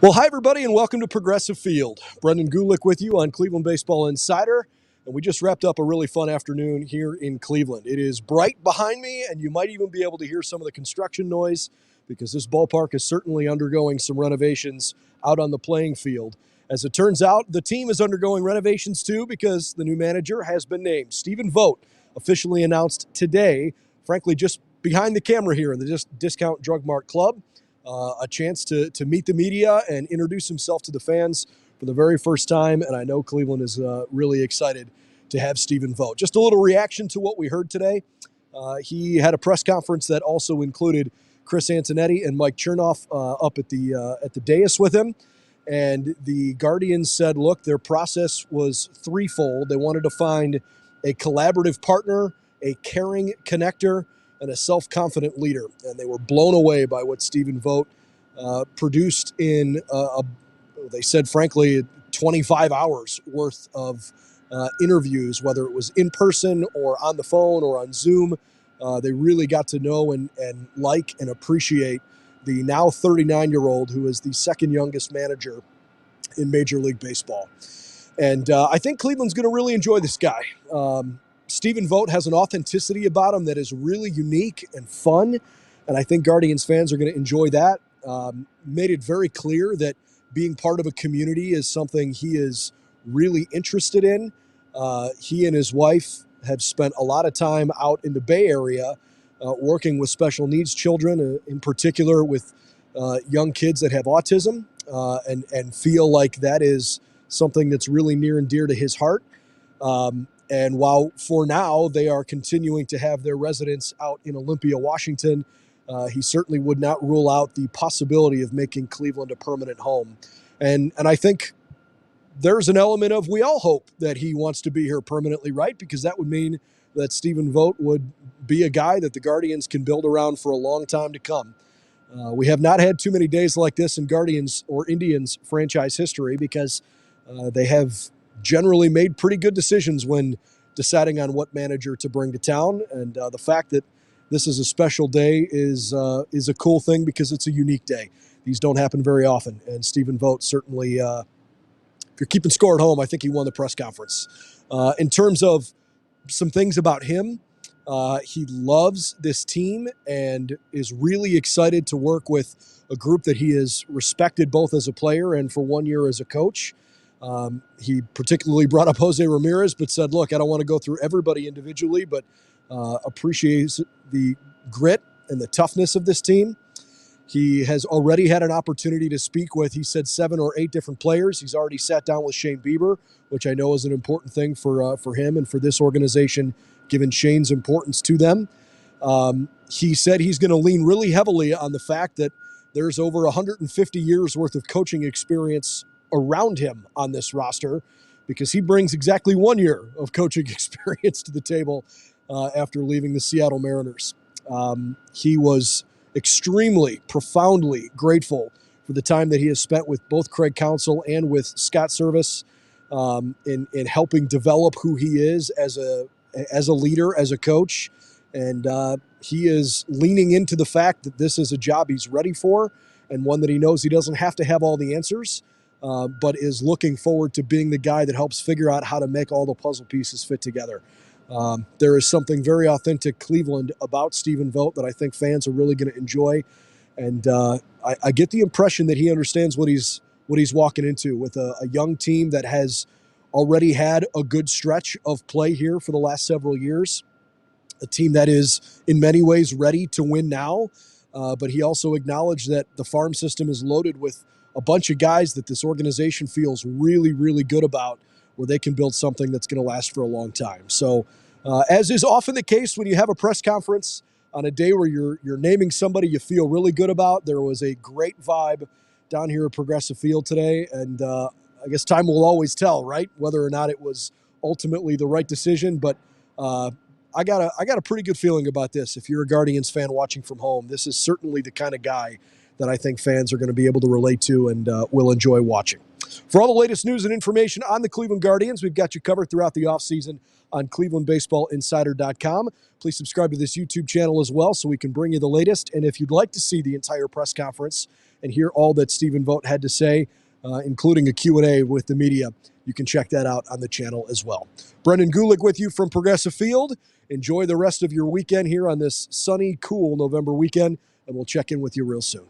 Well, hi, everybody, and welcome to Progressive Field. Brendan Gulick with you on Cleveland Baseball Insider, and we just wrapped up a really fun afternoon here in Cleveland. It is bright behind me, and you might even be able to hear some of the construction noise because this ballpark is certainly undergoing some renovations out on the playing field. As it turns out, the team is undergoing renovations too because the new manager has been named. Stephen Vogt, officially announced today, frankly, just behind the camera here in the Discount Drug Mart Club. A chance to meet the media and introduce himself to the fans for the very first time, and I know Cleveland is really excited to have Stephen Vogt. Just a little reaction to what we heard today. He had a press conference that also included Chris Antonetti and Mike Chernoff up at the dais with him, and the Guardians said, look, their process was threefold. They wanted to find a collaborative partner, a caring connector, and a self-confident leader. And they were blown away by what Stephen Vogt produced in, they said, frankly, 25 hours worth of interviews, whether it was in person or on the phone or on Zoom. They really got to know and like and appreciate the now 39-year-old who is the second youngest manager in Major League Baseball. And I think Cleveland's going to really enjoy this guy. Stephen Vogt has an authenticity about him that is really unique and fun, and I think Guardians fans are going to enjoy that. Made it very clear that being part of a community is something he is really interested in. He and his wife have spent a lot of time out in the Bay Area working with special needs children, in particular with young kids that have autism, and feel like that is something that's really near and dear to his heart. And while for now they are continuing to have their residence out in Olympia, Washington, he certainly would not rule out the possibility of making Cleveland a permanent home. And I think there's an element of we all hope that he wants to be here permanently, right? Because that would mean that Stephen Vogt would be a guy that the Guardians can build around for a long time to come. We have not had too many days like this in Guardians or Indians franchise history because they have generally made pretty good decisions when deciding on what manager to bring to town. And the fact that this is a special day is a cool thing because it's a unique day. These don't happen very often. And Stephen Vogt certainly, if you're keeping score at home, I think he won the press conference. In terms of some things about him, he loves this team and is really excited to work with a group that he has respected both as a player and for 1 year as a coach. He particularly brought up Jose Ramirez, but said, look, I don't want to go through everybody individually, but appreciates the grit and the toughness of this team. He has already had an opportunity to speak with, he said, 7 or 8 different players. He's already sat down with Shane Bieber, which I know is an important thing for him and for this organization, given Shane's importance to them. He said he's going to lean really heavily on the fact that there's over 150 years worth of coaching experience around him on this roster because he brings exactly 1 year of coaching experience to the table after leaving the Seattle Mariners. He was extremely, profoundly grateful for the time that he has spent with both Craig Counsell and with Scott Service in helping develop who he is as a leader, as a coach. And he is leaning into the fact that this is a job he's ready for and one that he knows he doesn't have to have all the answers. But is looking forward to being the guy that helps figure out how to make all the puzzle pieces fit together. There is something very authentic Cleveland about Stephen Vogt that I think fans are really going to enjoy. And I get the impression that he understands what he's walking into with a young team that has already had a good stretch of play here for the last several years. A team that is in many ways ready to win now. But he also acknowledged that the farm system is loaded with a bunch of guys that this organization feels really, really good about, where they can build something that's going to last for a long time. So, as is often the case when you have a press conference on a day where you're naming somebody you feel really good about, there was a great vibe down here at Progressive Field today, and I guess time will always tell, right, whether or not it was ultimately the right decision. But I got a pretty good feeling about this. If you're a Guardians fan watching from home, this is certainly the kind of guy that I think fans are going to be able to relate to and will enjoy watching. For all the latest news and information on the Cleveland Guardians, we've got you covered throughout the offseason on clevelandbaseballinsider.com. Please subscribe to this YouTube channel as well so we can bring you the latest. And if you'd like to see the entire press conference and hear all that Stephen Vogt had to say, including a Q&A with the media, you can check that out on the channel as well. Brendan Gulick with you from Progressive Field. Enjoy the rest of your weekend here on this sunny, cool November weekend, and we'll check in with you real soon.